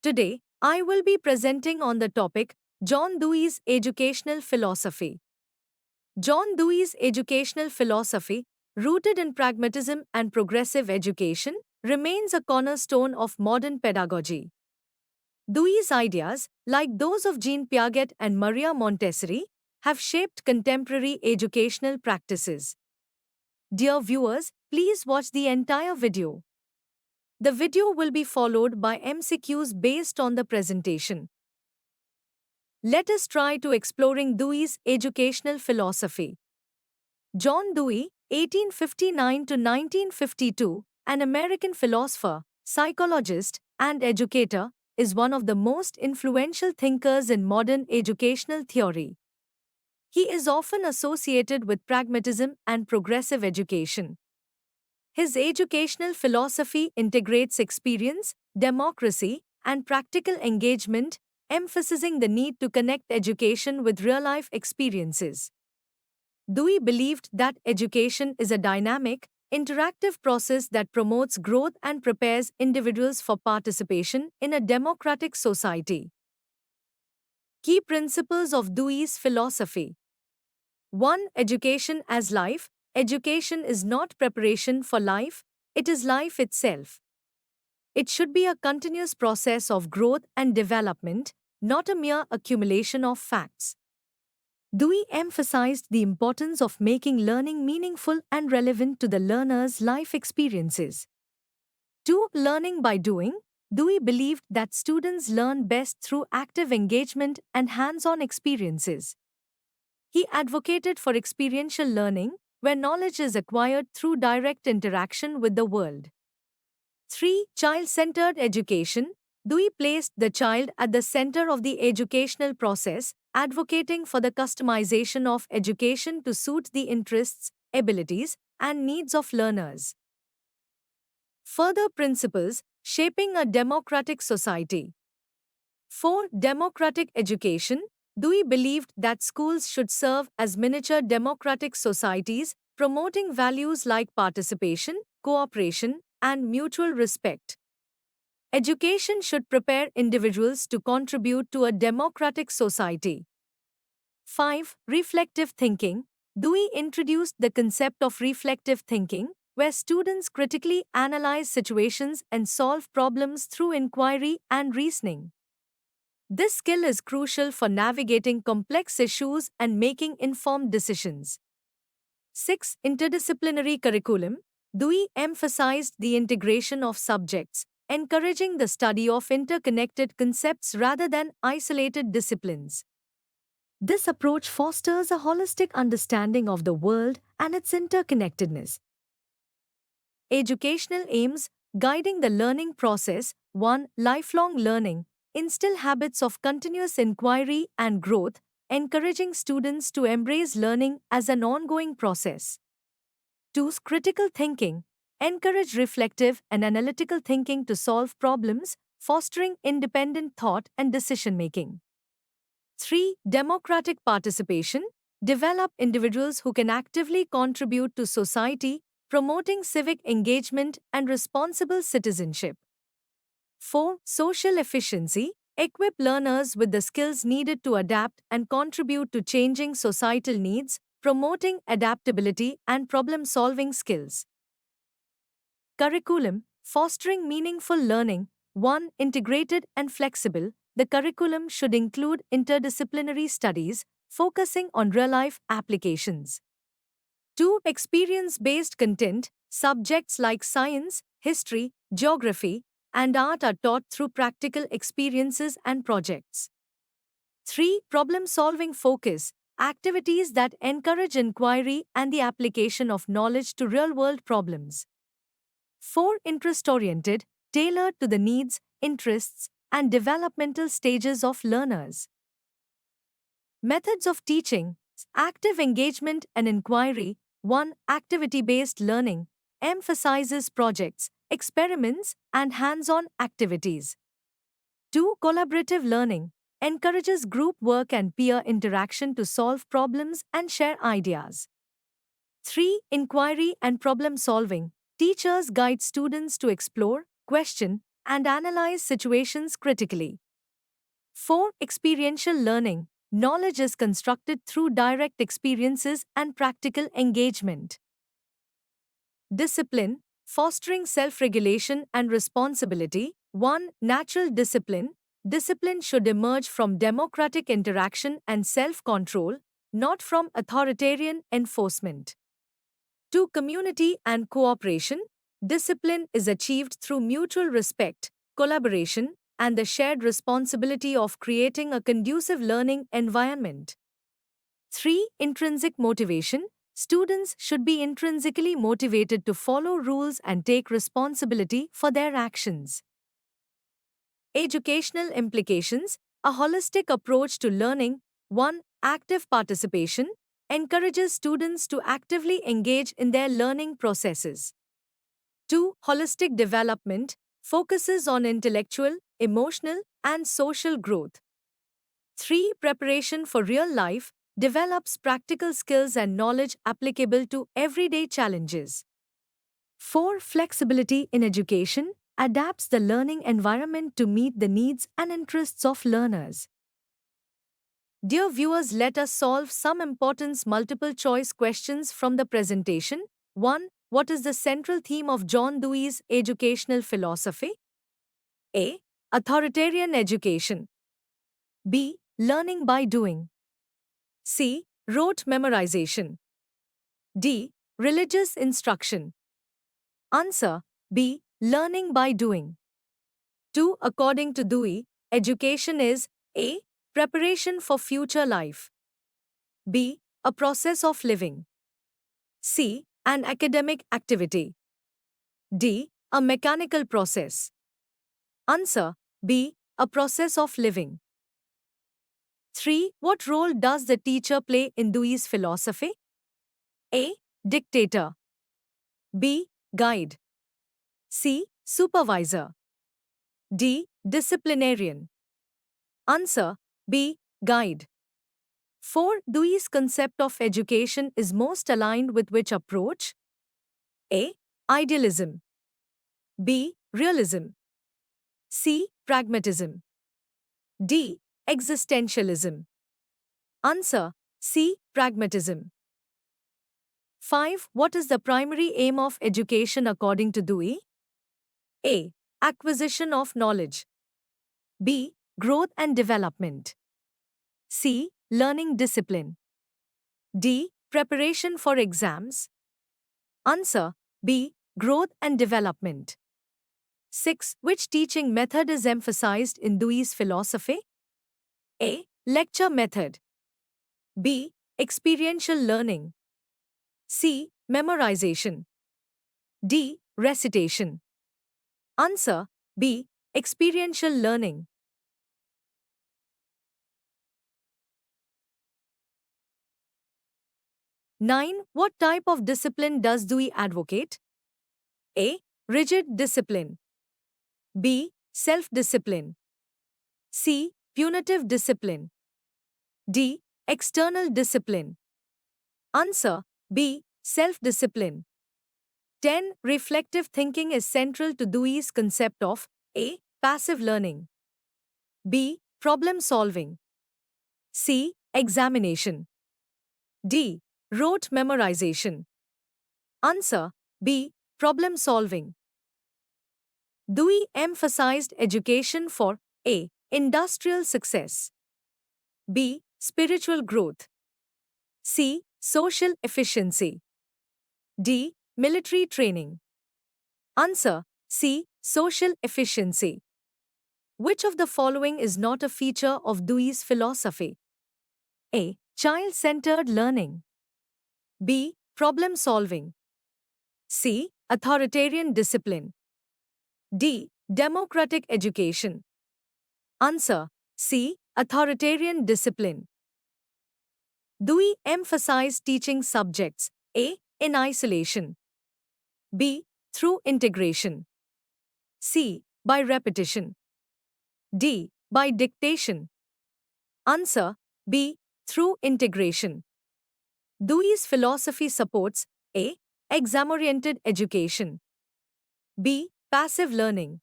Today, I will be presenting on the topic John Dewey's Educational Philosophy. John Dewey's educational philosophy, rooted in pragmatism and progressive education, remains a cornerstone of modern pedagogy. Dewey's ideas, like those of Jean Piaget and Maria Montessori, have shaped contemporary educational practices. Dear viewers, please watch the entire video. The video will be followed by MCQs based on the presentation. Let us try to exploring Dewey's educational philosophy. John Dewey, 1859 to 1952, an American philosopher, psychologist, and educator, is one of the most influential thinkers in modern educational theory. He is often associated with pragmatism and progressive education. His educational philosophy integrates experience, democracy, and practical engagement, emphasizing the need to connect education with real-life experiences. Dewey believed that education is a dynamic, interactive process that promotes growth and prepares individuals for participation in a democratic society. Key principles of Dewey's philosophy. 1. Education as life. Education is not preparation for life, it is life itself. It should be a continuous process of growth and development, not a mere accumulation of facts. Dewey emphasized the importance of making learning meaningful and relevant to the learner's life experiences. 2. Learning by doing. Dewey believed that students learn best through active engagement and hands-on experiences. He advocated for experiential learning, where knowledge is acquired through direct interaction with the world. 3. Child-centered education. Dewey placed the child at the center of the educational process, advocating for the customization of education to suit the interests, abilities, and needs of learners. Further principles, shaping a democratic society. 4. Democratic education. Dewey believed that schools should serve as miniature democratic societies, promoting values like participation, cooperation, and mutual respect. Education should prepare individuals to contribute to a democratic society. 5. Reflective thinking. Dewey introduced the concept of reflective thinking, where students critically analyze situations and solve problems through inquiry and reasoning. This skill is crucial for navigating complex issues and making informed decisions. 6. Interdisciplinary curriculum. Dewey emphasized the integration of subjects, encouraging the study of interconnected concepts rather than isolated disciplines. This approach fosters a holistic understanding of the world and its interconnectedness. Educational aims, guiding the learning process. 1. Lifelong learning. Instill habits of continuous inquiry and growth, encouraging students to embrace learning as an ongoing process. 2. Critical thinking. Encourage reflective and analytical thinking to solve problems, fostering independent thought and decision-making. 3. Democratic participation. Develop individuals who can actively contribute to society, promoting civic engagement and responsible citizenship. 4. Social efficiency. Equip learners with the skills needed to adapt and contribute to changing societal needs, promoting adaptability and problem-solving skills. Curriculum. Fostering meaningful learning. 1. Integrated and flexible. The curriculum should include interdisciplinary studies, focusing on real-life applications. 2. Experience-based content. Subjects like science, history, geography, and art are taught through practical experiences and projects. 3. Problem-solving focus. Activities that encourage inquiry and the application of knowledge to real-world problems. 4. Interest-oriented, tailored to the needs, interests, and developmental stages of learners. Methods of teaching. Active engagement and inquiry. 1. Activity-based learning emphasizes projects, experiments, and hands-on activities. 2. Collaborative learning encourages group work and peer interaction to solve problems and share ideas. 3. Inquiry and problem solving. Teachers guide students to explore, question, and analyze situations critically. 4. Experiential learning. Knowledge is constructed through direct experiences and practical engagement. Discipline. Fostering self regulation and responsibility. 1. Natural discipline. Discipline should emerge from democratic interaction and self control, not from authoritarian enforcement. 2. Community and cooperation. Discipline is achieved through mutual respect, collaboration, and the shared responsibility of creating a conducive learning environment. 3. Intrinsic motivation. Students should be intrinsically motivated to follow rules and take responsibility for their actions. Educational implications. A holistic approach to learning. 1. Active participation encourages students to actively engage in their learning processes. 2. Holistic development focuses on intellectual, emotional, and social growth. 3. Preparation for real life develops practical skills and knowledge applicable to everyday challenges. 4. Flexibility in education adapts the learning environment to meet the needs and interests of learners. Dear viewers, let us solve some important multiple choice questions from the presentation. 1. What is the central theme of John Dewey's educational philosophy? A. Authoritarian education. B. Learning by doing. C. Rote memorization. D. Religious instruction. Answer B. Learning by doing. 2. According to Dewey, education is A. Preparation for future life. B. A process of living. C. An academic activity. D. A mechanical process. Answer B. A process of living. 3. What role does the teacher play in Dewey's philosophy? A. Dictator. B. Guide. C. Supervisor. D. Disciplinarian. Answer B. Guide. 4. Dewey's concept of education is most aligned with which approach? A. Idealism. B. Realism. C. Pragmatism. D. Existentialism. Answer C. Pragmatism. 5. What is the primary aim of education according to Dewey? A. Acquisition of knowledge. B. Growth and development. C. Learning discipline. D. Preparation for exams. Answer B. Growth and development. 6. Which teaching method is emphasized in Dewey's philosophy? A. Lecture method. B. Experiential learning. C. Memorization. D. Recitation. Answer B. Experiential learning. 9. What type of discipline does Dewey advocate? A. Rigid discipline. B. Self-discipline. C. Punitive discipline. D. External discipline. Answer B. Self-discipline. 10. Reflective thinking is central to Dewey's concept of A. Passive learning. B. Problem solving. C. Examination. D. Rote memorization. Answer B. Problem solving. Dewey emphasized education for A. Industrial success. B. Spiritual growth. C. Social efficiency. D. Military training. Answer C. Social efficiency. Which of the following is not a feature of Dewey's philosophy? A. Child-centered learning. B. Problem solving. C. Authoritarian discipline. D. Democratic education. Answer C. Authoritarian discipline. Dewey emphasized teaching subjects A. In isolation. B. Through integration. C. By repetition. D. By dictation. Answer B. Through integration. Dewey's philosophy supports A. Exam-oriented education. B. Passive learning.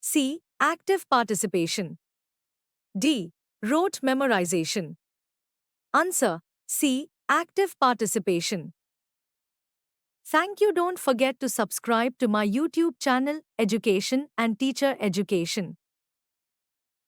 C. Active participation. D. Rote memorization. Answer: C. Active participation. Thank you. Don't forget to subscribe to my YouTube channel, Education and Teacher Education.